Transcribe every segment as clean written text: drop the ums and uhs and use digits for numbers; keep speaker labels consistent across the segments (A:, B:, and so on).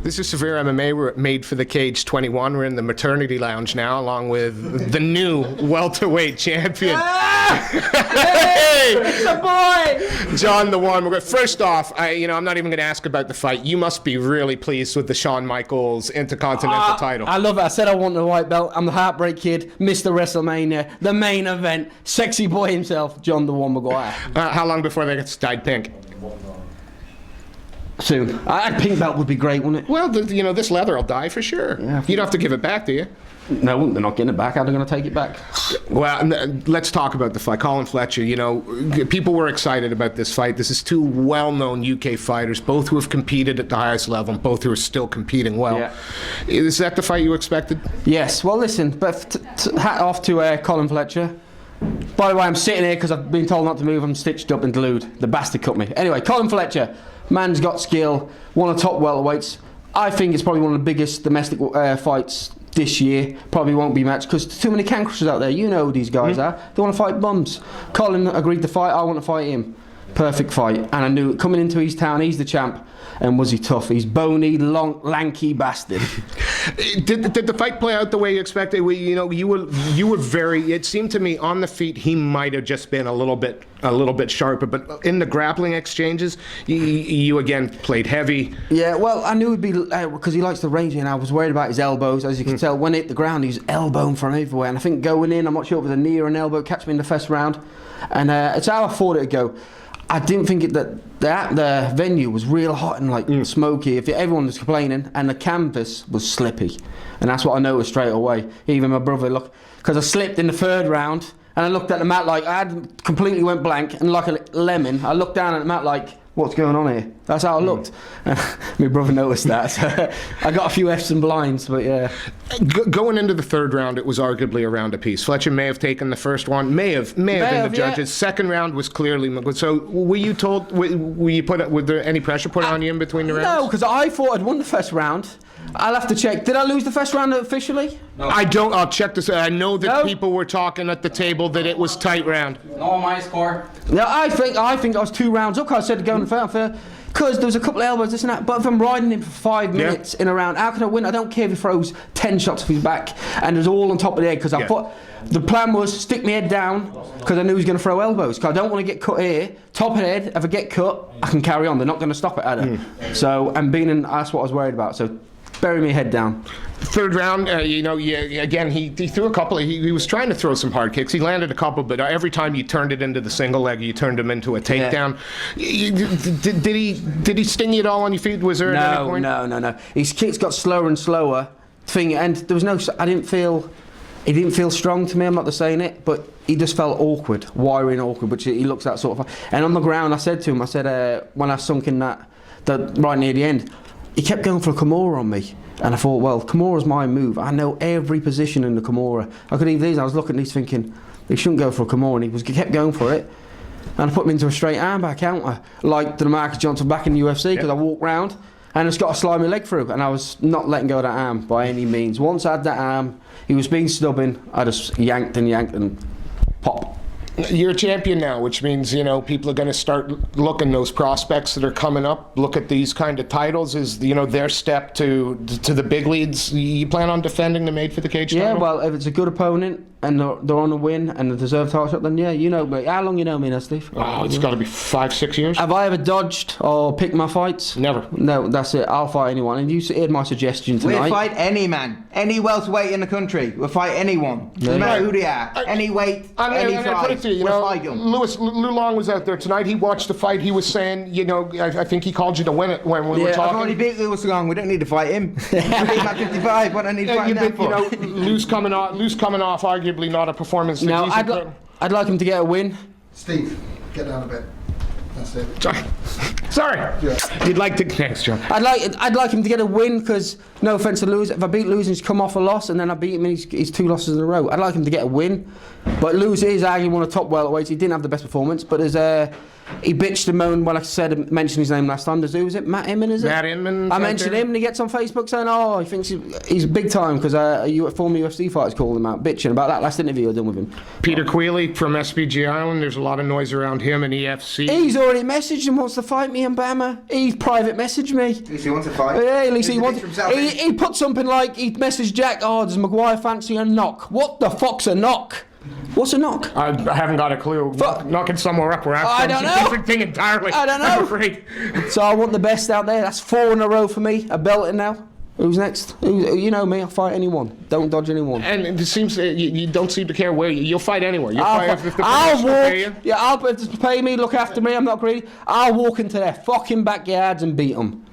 A: This is Severe MMA. We're at Made for the Cage 21. We're in the maternity lounge now, along with the new welterweight champion.
B: Hey, it's a boy!
A: John the One. First off, I'm not even going to ask about the fight. You must be really pleased with the Shawn Michaels Intercontinental title.
B: I love it. I said I want the white belt. I'm the Heartbreak Kid, Mr. WrestleMania, the main event, sexy boy himself, John the One Maguire.
A: How long before they get dyed pink?
B: Soon. A pink belt would be great, wouldn't it?
A: Well, this leather will die for sure. Yeah. You don't have to give it back, do you?
B: No, they're not getting it back. How are they going to take it back?
A: Well, let's talk about the fight. Colin Fletcher, people were excited about this fight. This is two well-known UK fighters, both who have competed at the highest level, and both who are still competing well. Yeah. Is that the fight you expected?
B: Yes. Well, listen, but hat off to Colin Fletcher. By the way, I'm sitting here because I've been told not to move. I'm stitched up in glued. The bastard cut me. Anyway, Colin Fletcher, man's got skill, one of the top welterweights. I think it's probably one of the biggest domestic fights this year. Probably won't be matched because there's too many can crushers out there. You know who these guys are. They want to fight bums. Colin agreed to fight. I want to fight him. Perfect fight. And I knew coming into his town, he's the champ. And was he tough? He's bony, long, lanky bastard.
A: Did the fight play out the way you expected? You were very. It seemed to me on the feet he might have just been a little bit sharper, but in the grappling exchanges, you again played heavy.
B: Yeah, well, I knew he'd be because he likes the range, and I was worried about his elbows. As you can tell, when he hit the ground, he was elbowing from everywhere. And I think going in, I'm not sure if it was a knee or an elbow, catch me in the first round, and it's how I thought it'd go. I didn't think that the venue was real hot and smoky. Everyone was complaining, and the canvas was slippy, and that's what I noticed straight away. Even my brother, because I slipped in the third round, and I looked at the mat I had completely went blank, and like a lemon, I looked down at the mat what's going on here? That's how I looked. My brother noticed that. So I got a few F's and blinds, but yeah.
A: Going into the third round, it was arguably a round apiece. Fletcher may have taken the first one, may have been the judges. Yeah. Second round was clearly good. So were you told? Was there any pressure put on you in between the rounds?
B: No, because I thought I'd won the first round. I'll have to check. Did I lose the first round officially?
A: No. I don't. I'll check this. I know that people were talking at the table that it was tight round.
C: No, my score.
B: No, I think I was 2 rounds up. I said to go in the because there was a couple of elbows, this and that. But if I'm riding him for 5 minutes in a round, how can I win? I don't care if he throws 10 shots off his back and it was all on top of the head. Because I thought the plan was stick my head down because I knew he was going to throw elbows. Because I don't want to get cut here, top of the head. If I get cut, I can carry on. They're not going to stop it at it. So that's what I was worried about. So bury my head down.
A: Third round, again, he threw a couple. He was trying to throw some hard kicks. He landed a couple, but every time you turned it into the single leg, you turned him into a takedown. Yeah. Did he sting you at all on your feet? Was there at any point?
B: No. His kicks got slower and slower. And there was no. He didn't feel strong to me. I'm not saying it, but he just felt awkward, wiry and awkward. Which he looks that sort of. And on the ground, I said to him, when I sunk in that right near the end. He kept going for a Kimura on me, and I thought, well, Kimura's my move. I know every position in the Kimura. I could leave these. I was looking at these thinking, he shouldn't go for a Kimura, and he kept going for it. And I put him into a straight armbar counter, like the Marcus Johnson back in the UFC, because I walked round, and it's got to slide my leg through, and I was not letting go of that arm by any means. Once I had that arm, he was being stubborn, I just yanked and pop.
A: You're a champion now, which means, people are going to start looking those prospects that are coming up. Look at these kind of titles as, their step to the big leagues. You plan on defending the Made for the Cage title?
B: Yeah, well, if it's a good opponent and they're on a win and they deserve title shot, then me. How long you know me now, Steve?
A: Oh, it's got to be 5-6 years.
B: Have I ever dodged or picked my fights?
A: Never.
B: No, that's it. I'll fight anyone. And you heard my suggestion tonight.
C: We'll fight any man, any welterweight in the country. We'll fight anyone. Doesn't matter who they are. Any weight, any size. We'll fight them.
A: Lou Long was out there tonight. He watched the fight. He was saying, I think he called you to win it when we were talking.
C: I've already beat Lewis Long. We don't need to fight him. We beat him at 55. What do I need to fight him for?
A: Lou's coming off, arguably not a performance.
B: No, I'd like him to get a win.
D: Steve, get down a bit. That's it.
A: Sorry.
D: Yeah.
A: You'd like to next, John.
B: I'd like him to get a win because, no offence to Lewis, if I beat Lewis and he's come off a loss and then I beat him and he's 2 losses in a row, I'd like him to get a win. But Lewis is arguably one of the top welterweights. He didn't have the best performance, but he bitched and moaned when I mentioned his name last time. Who was it? Matt Inman, is it?
A: Matt Inman.
B: I mentioned him, and he gets on Facebook saying, "Oh, he thinks he's big time because former UFC fighters called him out, bitching about that last interview I done with him."
A: Peter Queeley from SPG Island. There's a lot of noise around him and EFC.
B: He's already messaged him, wants to fight me and Bama. He's private messaged me.
C: At least he wants to fight.
B: Yeah, at least he wants.
C: himself in.
B: He put something like he messaged Jack. Oh, does Maguire fancy a knock? What the fuck's a knock? What's a knock?
A: I haven't got a clue. Knocking somewhere up where
B: I
A: I'm
B: don't
A: from.
B: know.
A: It's a different thing entirely.
B: I don't know.
A: I'm afraid.
B: So I want the best out there. That's 4 in a row for me. A belting now. Who's next? You know me. I'll fight anyone. Don't dodge anyone.
A: And it seems you don't seem to care where you'll fight anywhere. You'll fight if the
B: I'll
A: promotion will pay you.
B: walk. Yeah, if they pay me, look after me. I'm not greedy. I'll walk into their fucking backyards and beat them.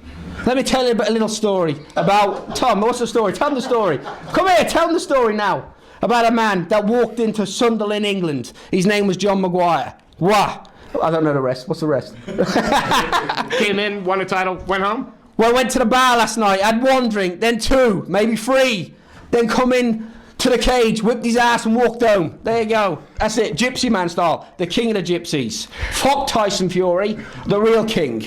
B: Let me tell you a little story about Tom. What's the story? Tell them the story. Come here. Tell them the story now. About a man that walked into Sunderland, England. His name was John Maguire. Wah! I don't know the rest. What's the rest?
A: Came in, won a title, went home.
B: Well, I went to the bar last night, had 1 drink, then 2, maybe 3. Then come in to the cage, whipped his ass and walked home. There you go. That's it. Gypsy man style. The king of the gypsies. Fuck Tyson Fury, the real king.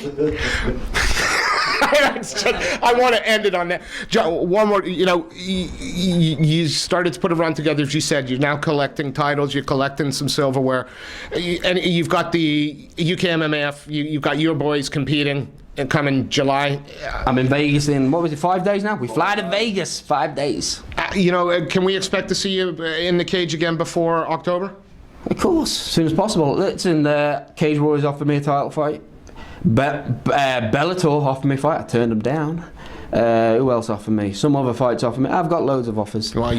A: I want to end it on that. John, one more. You started to put a run together, as you said. You're now collecting titles. You're collecting some silverware, and you've got the UKMMF. You've got your boys competing and coming July.
B: I'm in Vegas in, what was it, 5 days now? We fly to Vegas, 5 days.
A: Can we expect to see you in the cage again before October?
B: Of course, as soon as possible. Listen, Cage Warriors offered me a title fight. Bellator offered me a fight. I turned them down. Who else offered me? Some other fights offered me. I've got loads of offers.
A: Well,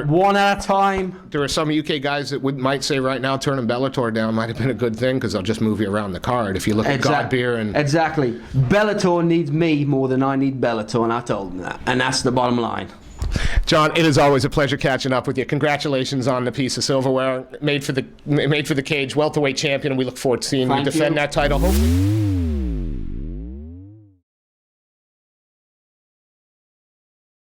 B: one at a time.
A: There are some UK guys that might say right now turning Bellator down might have been a good thing because they'll just move you around the card. If you look at Godbeer and
B: exactly, Bellator needs me more than I need Bellator, and I told them that, and that's the bottom line.
A: John, it is always a pleasure catching up with you. Congratulations on the piece of silverware made for the cage welterweight champion, and we look forward to seeing you defend that title. Hopefully.